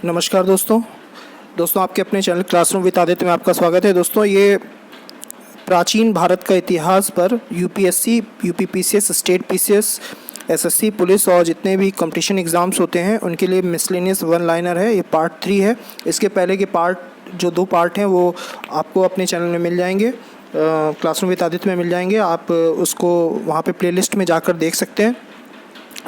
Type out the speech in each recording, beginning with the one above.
नमस्कार दोस्तों आपके अपने चैनल क्लासरूम विद आदित्य में आपका स्वागत है। दोस्तों, ये प्राचीन भारत का इतिहास पर UPSC, UPPCS, state PCS, SSC, police और जितने भी कंपटीशन एग्ज़ाम्स होते हैं उनके लिए मिसलेनियस वन लाइनर है। ये पार्ट 3 है। इसके पहले के जो 2 पार्ट हैं वो आपको अपने चैनल में मिल जाएंगे, क्लासरूम विद आदित्य में मिल जाएंगे। आप उसको वहाँ पे प्लेलिस्ट में जाकर देख सकते हैं।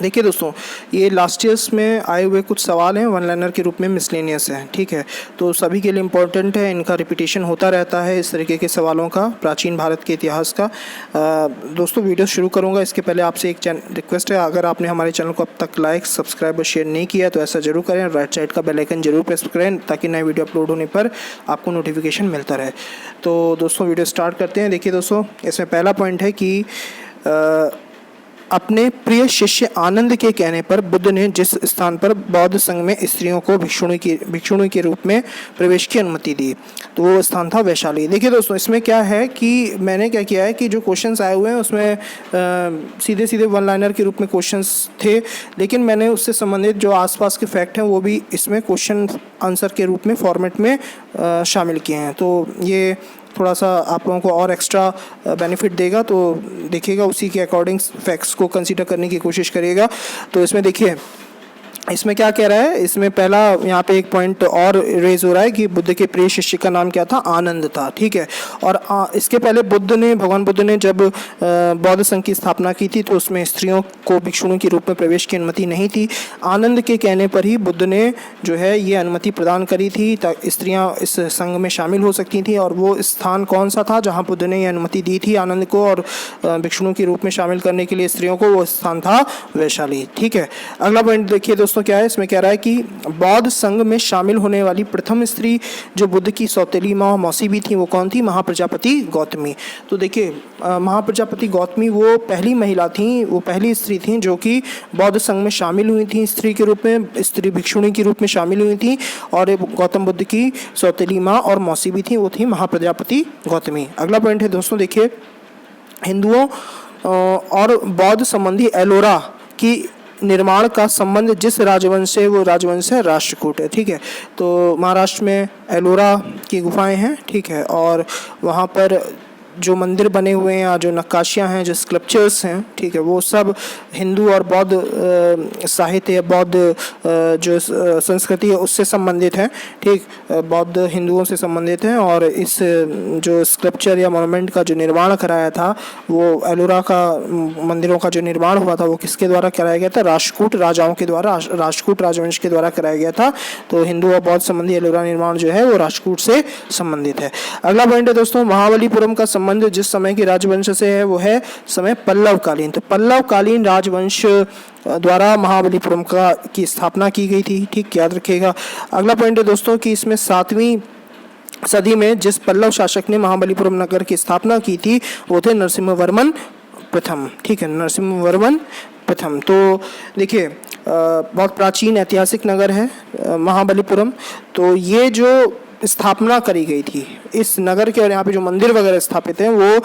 देखिए दोस्तों, ये लास्ट ईयर्स में आए हुए कुछ सवाल हैं, वन लाइनर के रूप में मिसलेनियस हैं, ठीक है। तो सभी के लिए इम्पोर्टेंट है, इनका रिपीटिशन होता रहता है इस तरीके के सवालों का, प्राचीन भारत के इतिहास का। दोस्तों, वीडियो शुरू करूंगा इसके पहले आपसे एक रिक्वेस्ट है, अगर आपने हमारे चैनल को अब तक लाइक, सब्सक्राइब और शेयर नहीं किया तो ऐसा जरूर करें। राइट साइड का बेल आइकन जरूर प्रेस करें ताकि नए वीडियो अपलोड होने पर आपको नोटिफिकेशन मिलता रहे। तो दोस्तों, वीडियो स्टार्ट करते हैं। देखिए दोस्तों, इसमें पहला पॉइंट है कि अपने प्रिय शिष्य आनंद के कहने पर बुद्ध ने जिस स्थान पर बौद्ध संघ में स्त्रियों को भिक्षुणी के रूप में प्रवेश की अनुमति दी तो वो स्थान था वैशाली। देखिए दोस्तों, इसमें क्या है कि मैंने क्या किया है कि जो क्वेश्चंस आए हुए हैं उसमें सीधे सीधे वन लाइनर के रूप में क्वेश्चंस थे, लेकिन मैंने उससे संबंधित जो आसपास के फैक्ट हैं वो भी इसमें क्वेश्चन आंसर के रूप में फॉर्मेट में शामिल किए हैं। तो ये थोड़ा सा आप लोगों को और एक्स्ट्रा बेनिफिट देगा, तो देखिएगा उसी के अकॉर्डिंग फैक्ट्स को कंसीडर करने की कोशिश करिएगा। तो इसमें देखिए, इसमें क्या कह रहा है, इसमें पहला यहाँ पे एक पॉइंट और रेज हो रहा है कि बुद्ध के प्रिय शिष्य का नाम क्या था, आनंद था, ठीक है। और इसके पहले भगवान बुद्ध ने जब बौद्ध संघ की स्थापना की थी तो उसमें स्त्रियों को भिक्षुणों के रूप में प्रवेश की अनुमति नहीं थी। आनंद के कहने पर ही बुद्ध ने जो है ये अनुमति प्रदान करी थी ताकि स्त्रियाँ इस संघ में शामिल हो सकती थी। और वो स्थान कौन सा था जहाँ बुद्ध ने ये अनुमति दी थी आनंद को और भिक्षुणों के रूप में शामिल करने के लिए स्त्रियों को, वो स्थान था वैशाली, ठीक है। अगला पॉइंट देखिए दोस्तों, क्या है, इसमें कह रहा है कि बौद्ध संघ में शामिल होने वाली प्रथम स्त्री जो बुद्ध की सौतेली माँ मौसी भी थी वो कौन थी, महाप्रजापति गौतमी। तो देखिए, महाप्रजापति गौतमी वो पहली महिला थी, वो पहली स्त्री थी जो कि बौद्ध संघ में शामिल हुई थी, स्त्री के रूप में, स्त्री भिक्षुणी के रूप में शामिल हुई थी। और गौतम बुद्ध की सौतेली माँ और मौसी भी थी, वो थी महाप्रजापति गौतमी। अगला पॉइंट है दोस्तों, देखिए, हिंदुओं और बौद्ध संबंधी एलोरा की निर्माण का संबंध जिस राजवंश से, वो राजवंश है राष्ट्रकूट है, ठीक है। तो महाराष्ट्र में एलोरा की गुफाएं हैं, ठीक है। और वहाँ पर जो मंदिर बने हुए हैं या जो नक्काशियाँ हैं, जो स्कल्पचर्स हैं, ठीक है, वो सब हिंदू और बौद्ध साहित्य, बौद्ध जो संस्कृति है उससे संबंधित है, ठीक। बौद्ध हिंदुओं से संबंधित हैं। और इस जो स्कल्पचर या मोनुमेंट का जो निर्माण कराया था, वो एलोरा का मंदिरों का जो निर्माण हुआ था वो किसके द्वारा कराया गया था, राष्ट्रकूट राजाओं के द्वारा, राष्ट्रकूट राजवंश के द्वारा कराया गया था। तो हिंदू और बौद्ध संबंधी एलोरा निर्माण जो है वो राष्ट्रकूट से संबंधित है। अगला पॉइंट है दोस्तों, महाबलीपुरम का संबंध जिस समय के राजवंश से है वो है समय पल्लवकालीन। तो पल्लवकालीन राजवंश द्वारा महाबलीपुरम की स्थापना की गई थी, ठीक, याद रखिएगा। अगला पॉइंट है दोस्तों कि इसमें 7वीं सदी में जिस पल्लव शासक ने महाबलीपुरम नगर की स्थापना की थी वो थे नरसिम्हवर्मन प्रथम, ठीक है, नरसिम्हवर्मन प्रथम। तो देखिए, बहुत प्राचीन ऐतिहासिक नगर है महाबलीपुरम। तो ये जो स्थापना करी गई थी इस नगर के, और यहाँ पे जो मंदिर वगैरह स्थापित हैं वो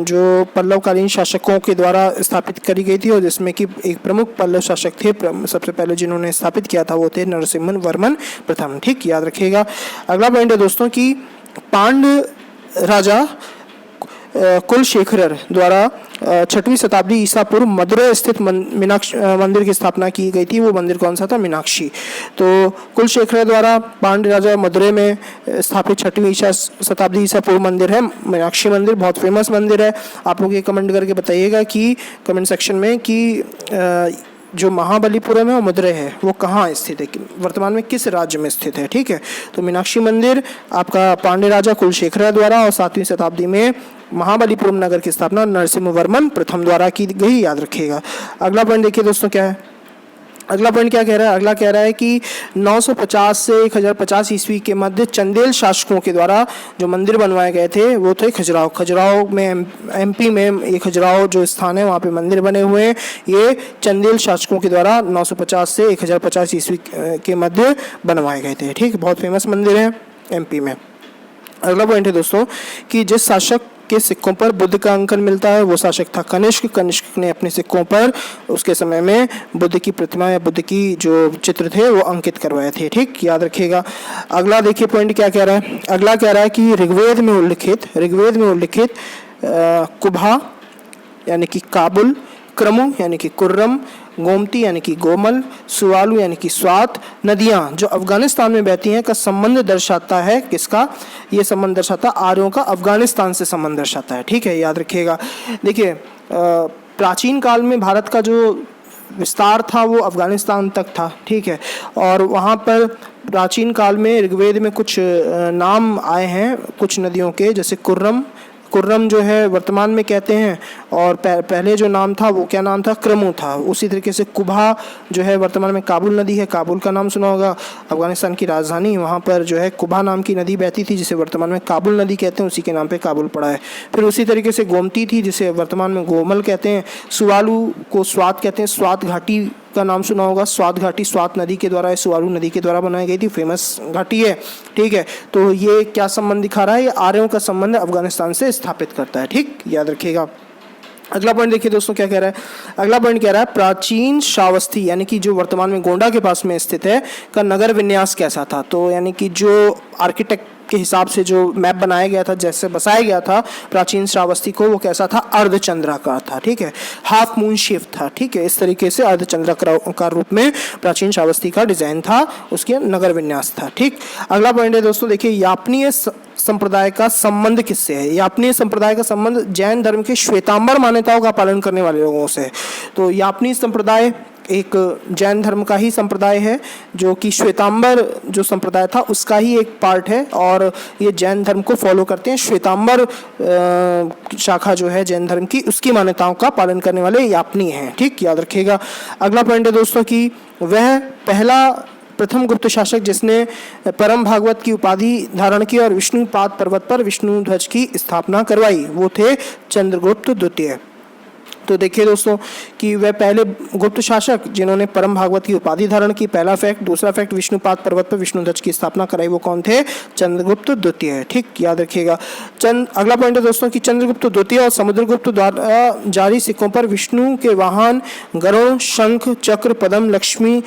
जो पल्लवकालीन शासकों के द्वारा स्थापित करी गई थी, और जिसमें कि एक प्रमुख पल्लव शासक थे, सबसे पहले जिन्होंने स्थापित किया था वो थे नरसिम्हवर्मन प्रथम, ठीक, याद रखिएगा। अगला पॉइंट है दोस्तों कि पांड्य राजा कुलशेखर द्वारा 6वीं शताब्दी ईसा पूर्व मदुरै स्थित मीनाक्षी मंदिर की स्थापना की गई थी। वो मंदिर कौन सा था, मीनाक्षी। तो कुलशेखर द्वारा पांड्य राजा मदुरै में स्थापित 6वीं शताब्दी ईसा पूर्व मंदिर है मीनाक्षी मंदिर, बहुत फेमस मंदिर है। आप लोग ये कमेंट करके बताइएगा कि कमेंट सेक्शन में कि जो महाबलीपुरम है और मदुरै है वो कहाँ स्थित है, वर्तमान में किस राज्य में स्थित है, ठीक है। तो मीनाक्षी मंदिर आपका पांड्य राजा कुलशेखर द्वारा, और 7वीं शताब्दी में महाबलीपुरम नगर की स्थापना नरसिम्हवर्मन प्रथम द्वारा की गई, याद रखिएगा। अगला पॉइंट देखिए दोस्तों, क्या है, अगला पॉइंट क्या कह रहा है, अगला कह रहा है कि 950 से 1050 ईस्वी के मध्य चंदेल शासकों के द्वारा जो मंदिर बनवाए गए थे वो थे खजुराहो में, एमपी में ये खजुराहो जो स्थान है वहाँ पे मंदिर बने हुए हैं। ये चंदेल शासकों के द्वारा 950 से 1050 ईस्वी के मध्य बनवाए गए थे, ठीक, बहुत फेमस मंदिर है एमपी में। अगला पॉइंट है दोस्तों कि जिस शासक के सिक्कों पर बुद्ध का अंकन मिलता है वो शासक था कनिष्क। कनिष्क ने अपने सिक्कों पर उसके समय में बुद्ध की प्रतिमा या बुद्ध की जो चित्र थे वो अंकित करवाए थे। ठीक, याद रखिएगा। अगला देखिए पॉइंट क्या कह रहा है। अगला कह रहा है कि ऋग्वेद में उल्लिखित कुभा यानी कि काबुल, क्रमु यानी कि कुर्रम, गोमती यानी कि गोमल, सुवालू यानी कि स्वात नदियां जो अफगानिस्तान में बहती हैं का संबंध दर्शाता है। किसका ये संबंध दर्शाता है? आर्यों का अफगानिस्तान से संबंध दर्शाता है। ठीक है, याद रखिएगा। देखिए प्राचीन काल में भारत का जो विस्तार था वो अफगानिस्तान तक था। ठीक है, और वहाँ पर प्राचीन काल में ऋग्वेद में कुछ नाम आए हैं कुछ नदियों के, जैसे कुर्रम जो है वर्तमान में कहते हैं, और पहले जो नाम था वो क्या नाम था? क्रमु था। उसी तरीके से कुभा जो है वर्तमान में काबुल नदी है, काबुल का नाम सुना होगा, अफगानिस्तान की राजधानी, वहाँ पर जो है कुभा नाम की नदी बहती थी जिसे वर्तमान में काबुल नदी कहते हैं, उसी के नाम पे काबुल पड़ा है। फिर उसी तरीके से गोमती थी जिसे वर्तमान में गोमल कहते हैं। सुवालू को स्वात कहते हैं, स्वात घाटी का नाम सुना होगा, स्वात घाटी स्वात नदी के द्वारा, सुवालू नदी के द्वारा बनाई गई थी, फेमस घाटी है। ठीक है, तो ये क्या संबंध दिखा रहा है? ये आर्यों का संबंध अफगानिस्तान से स्थापित करता है। ठीक, याद रखिएगा। अगला पॉइंट देखिए दोस्तों क्या कह रहा है। अगला पॉइंट कह रहा है प्राचीन श्रावस्ती यानी कि जो वर्तमान में गोंडा के पास में स्थित है का नगर विन्यास कैसा था? तो यानी कि जो आर्किटेक्ट के हिसाब से जो मैप बनाया गया था, जैसे बसाया गया था प्राचीन श्रावस्ती को, वो कैसा था? अर्धचंद्राकार था। ठीक है, हाफ मून शेप था। ठीक है, इस तरीके से अर्धचंद्राकार रूप में प्राचीन श्रावस्ती का डिजाइन था, उसके नगर विन्यास था। ठीक, अगला पॉइंट है दोस्तों देखिए यापनीय संप्रदाय का संबंध किससे है? यापनीय संप्रदाय का संबंध जैन धर्म के श्वेतांबर मान्यताओं का पालन करने वाले लोगों से। तो यापनीय संप्रदाय एक जैन धर्म का ही संप्रदाय है जो कि श्वेतांबर जो संप्रदाय था उसका ही एक पार्ट है, और ये जैन धर्म को फॉलो करते हैं। श्वेतांबर शाखा जो है जैन धर्म की, उसकी मान्यताओं का पालन करने वाले यापनीय हैं। ठीक, याद रखिएगा। अगला पॉइंट है दोस्तों कि वह प्रथम गुप्त शासक जिसने परम भागवत की उपाधि धारण की और विष्णुपाद पर्वत पर विष्णु ध्वज की स्थापना करवाई, वो थे चंद्रगुप्त द्वितीय। तो देखिए दोस्तों कि वह पहले गुप्त शासक जिन्होंने परम भागवत की उपाधि धारण की, पहला फैक्ट। दूसरा फैक्ट, विष्णुपाद पर्वत पर विष्णु ध्वज की स्थापना कराई, वो कौन थे? चंद्रगुप्त द्वितीय। ठीक, याद रखिएगा। अगला पॉइंट है दोस्तों कि चंद्रगुप्त द्वितीय और समुद्रगुप्त द्वारा जारी सिक्कों पर विष्णु के वाहन गरुड़, शंख, चक्र, पद्म, लक्ष्मी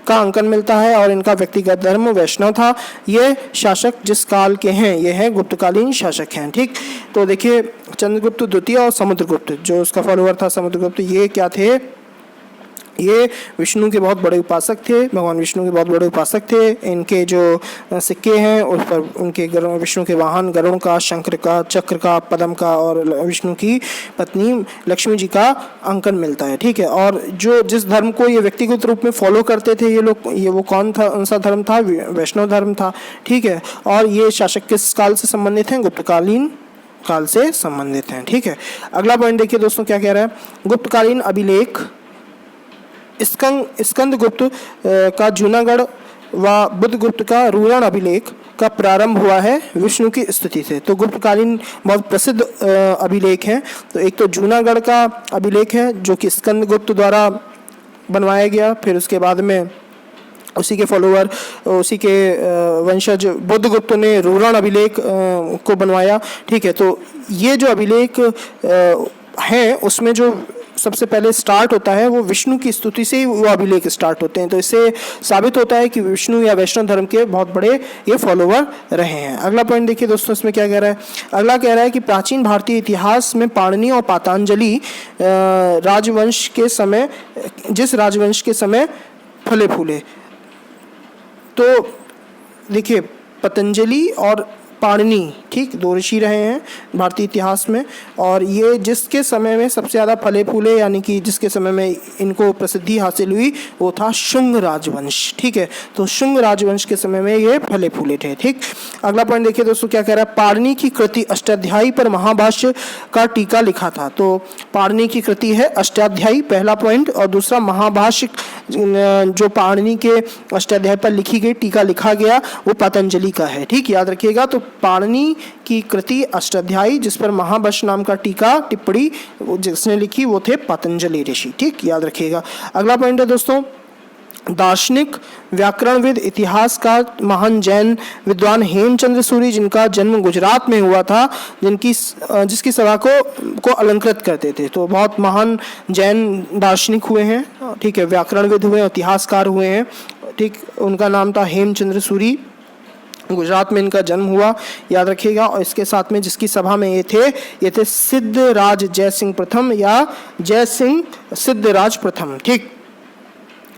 का अंकन मिलता है, और इनका व्यक्तिगत धर्म वैष्णव था। ये शासक जिस काल के हैं ये हैं गुप्तकालीन शासक हैं। ठीक, तो देखिए चंद्रगुप्त द्वितीय और समुद्रगुप्त जो उसका फॉलोअर था समुद्रगुप्त, ये क्या थे? ये विष्णु के बहुत बड़े उपासक थे, भगवान विष्णु के बहुत बड़े उपासक थे। इनके जो सिक्के हैं उस पर उनके विष्णु के वाहन गरुड़ का, शंकर का, चक्र का, पद्म का और विष्णु की पत्नी लक्ष्मी जी का अंकन मिलता है। ठीक है, और जो जिस धर्म को ये व्यक्तिगत रूप में फॉलो करते थे ये लोग, ये वो कौन सा धर्म था? वैष्णव धर्म था। ठीक है, और ये शासक किस काल से संबंधित हैं? गुप्तकालीन काल से संबंधित हैं। ठीक है, अगला पॉइंट देखिए दोस्तों क्या कह रहा है। गुप्तकालीन अभिलेख स्कंदगुप्त का जूनागढ़ व बुद्धगुप्त का रूरण अभिलेख का प्रारंभ हुआ है विष्णु की स्तुति से। तो गुप्तकालीन बहुत प्रसिद्ध अभिलेख हैं। तो एक तो जूनागढ़ का अभिलेख है जो कि स्कंदगुप्त द्वारा बनवाया गया, फिर उसके बाद में उसी के फॉलोअर, उसी के वंशज बुद्धगुप्त ने रूरण अभिलेख को बनवाया। ठीक है, तो ये जो अभिलेख हैं उसमें जो सबसे पहले स्टार्ट होता है वो विष्णु की स्तुति से ही वो अभिलेख स्टार्ट होते हैं। तो इससे साबित होता है कि विष्णु या वैष्णव धर्म के बहुत बड़े ये फॉलोवर रहे हैं। अगला पॉइंट देखिए दोस्तों इसमें क्या कह रहा है। अगला कह रहा है कि प्राचीन भारतीय इतिहास में पाणिनि और पातंजलि राजवंश के समय, जिस राजवंश के समय फले फूले। तो देखिए पतंजलि और पाणिनि, ठीक, दो ऋषि रहे हैं भारतीय इतिहास में, और ये जिसके समय में सबसे ज़्यादा फले फूले यानी कि जिसके समय में इनको प्रसिद्धि हासिल हुई वो था शुंग राजवंश। ठीक है, तो शुंग राजवंश के समय में ये फले फूले थे। ठीक, अगला पॉइंट देखिए दोस्तों क्या कह रहा है। पाणिनि की कृति अष्टाध्यायी पर महाभाष्य का टीका लिखा था। तो पाणिनि की कृति है अष्टाध्यायी, पहला पॉइंट, और दूसरा महाभाष्य जो पाणिनि के अष्टाध्यायी पर लिखी गई टीका लिखा गया वो पतंजलि का है। ठीक, याद रखिएगा। तो पाणिनि की कृति अष्टाध्यायी जिस पर महाभाष्य नाम का टीका टिप्पणी जिसने लिखी वो थे पतंजलि ऋषि। ठीक, याद रखिएगा। अगला पॉइंट है दोस्तों दार्शनिक, व्याकरणविद, इतिहासकार, महान जैन विद्वान हेमचंद्र सूरी, जिनका जन्म गुजरात में हुआ था, जिसकी सभा को अलंकृत करते थे। तो बहुत महान जैन दार्शनिक हुए हैं, ठीक है, व्याकरणविद हुए, इतिहासकार हुए हैं, ठीक। उनका नाम था हेमचंद्र सूरी, गुजरात में इनका जन्म हुआ, याद रखिएगा। और इसके साथ में जिसकी सभा में ये थे सिद्धराज जयसिंह प्रथम या जयसिंह सिद्धराज प्रथम, ठीक,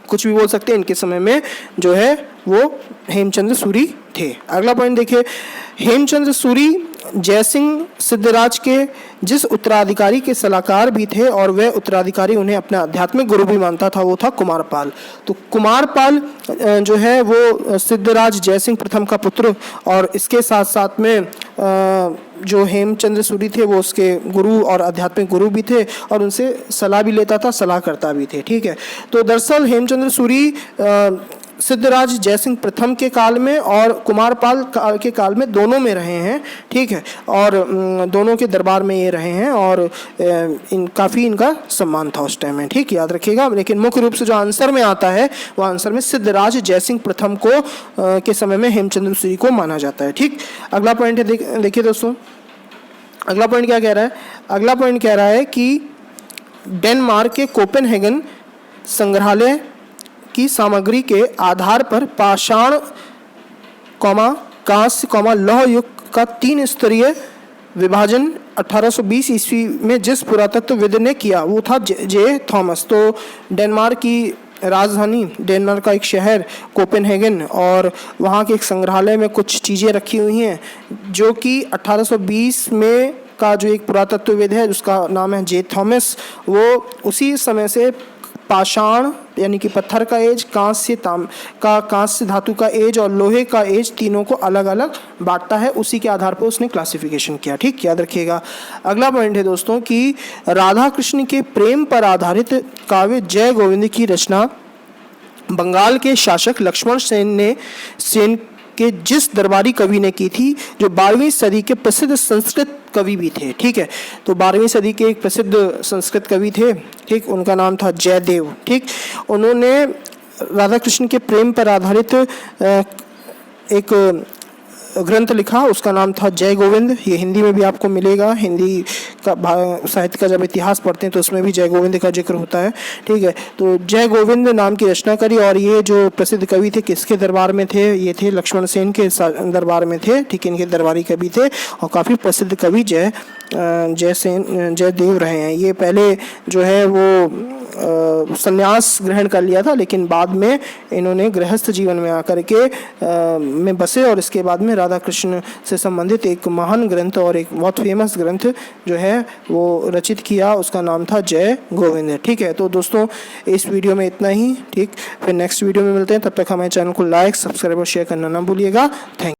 कुछ भी बोल सकते हैं। इनके समय में जो है वो हेमचंद्र सूरी थे। अगला पॉइंट देखिए, हेमचंद्र सूरी जयसिंह सिद्धराज के जिस उत्तराधिकारी के सलाहकार भी थे और वह उत्तराधिकारी उन्हें अपना आध्यात्मिक गुरु भी मानता था, वो था कुमारपाल। तो कुमारपाल जो है वो सिद्धराज जयसिंह प्रथम का पुत्र, और इसके साथ साथ में जो हेमचंद्र सूरी थे वो उसके गुरु और आध्यात्मिक गुरु भी थे, और उनसे सलाह भी लेता था, सलाह करता भी थे, ठीक है। तो दरअसल हेमचंद्र सूरी सिद्धराज जयसिंह प्रथम के काल में और कुमारपाल के काल में दोनों में रहे हैं, ठीक है, और दोनों के दरबार में ये रहे हैं, और काफ़ी इनका सम्मान था उस टाइम में, ठीक, याद रखिएगा। लेकिन मुख्य रूप से जो आंसर में आता है वो आंसर में सिद्धराज जयसिंह प्रथम को के समय में हेमचंद्र सूरी को माना जाता है, ठीक। अगला पॉइंट है, देखिए दोस्तों, अगला पॉइंट क्या कह रहा है। अगला पॉइंट कह रहा है कि डेनमार्क के कोपेनहेगन संग्रहालय की सामग्री के आधार पर पाषाण, कांस्य, लौह युग का 3 स्तरीय विभाजन 1820 ईस्वी में जिस पुरातत्वविद ने किया वो था जे थॉमस। तो डेनमार्क की राजधानी, डेनमार्क का एक शहर कोपेनहेगन, और वहाँ के एक संग्रहालय में कुछ चीज़ें रखी हुई हैं जो कि 1820 में का जो एक पुरातत्वविद है जिसका नाम है जे थॉमस, वो उसी समय से पाषाण यानी कि पत्थर का एज, कांस्य धातु का एज और लोहे का एज, तीनों को अलग अलग बांटता है, उसी के आधार पर उसने क्लासिफिकेशन किया, ठीक, याद रखिएगा। अगला पॉइंट है दोस्तों कि राधा कृष्ण के प्रेम पर आधारित काव्य जय गोविंद की रचना बंगाल के शासक लक्ष्मण सेन के जिस दरबारी कवि ने की थी, जो 12वीं सदी के प्रसिद्ध संस्कृत कवि भी थे, ठीक है। तो 12वीं सदी के एक प्रसिद्ध संस्कृत कवि थे, ठीक, उनका नाम था जयदेव, ठीक। उन्होंने राधा कृष्ण के प्रेम पर आधारित एक ग्रंथ लिखा, उसका नाम था जय गोविंद। ये हिंदी में भी आपको मिलेगा, हिंदी का साहित्य का जब इतिहास पढ़ते हैं तो उसमें भी जय गोविंद का जिक्र होता है, ठीक है। तो जय गोविंद नाम की रचना करी, और ये जो प्रसिद्ध कवि थे किसके दरबार में थे, ये थे लक्ष्मण सेन के दरबार में थे, ठीक, इनके दरबारी कवि थे, और काफ़ी प्रसिद्ध कवि जयदेव रहे हैं। ये पहले जो है वो संन्यास ग्रहण कर लिया था, लेकिन बाद में इन्होंने गृहस्थ जीवन में आकर के में बसे, और इसके बाद में राधा कृष्ण से संबंधित एक महान ग्रंथ और एक बहुत फेमस ग्रंथ जो है वो रचित किया, उसका नाम था जय गोविंद, ठीक है। तो दोस्तों इस वीडियो में इतना ही, ठीक, फिर नेक्स्ट वीडियो में मिलते हैं, तब तक हमारे चैनल को लाइक, सब्सक्राइब और शेयर करना ना भूलिएगा। थैंक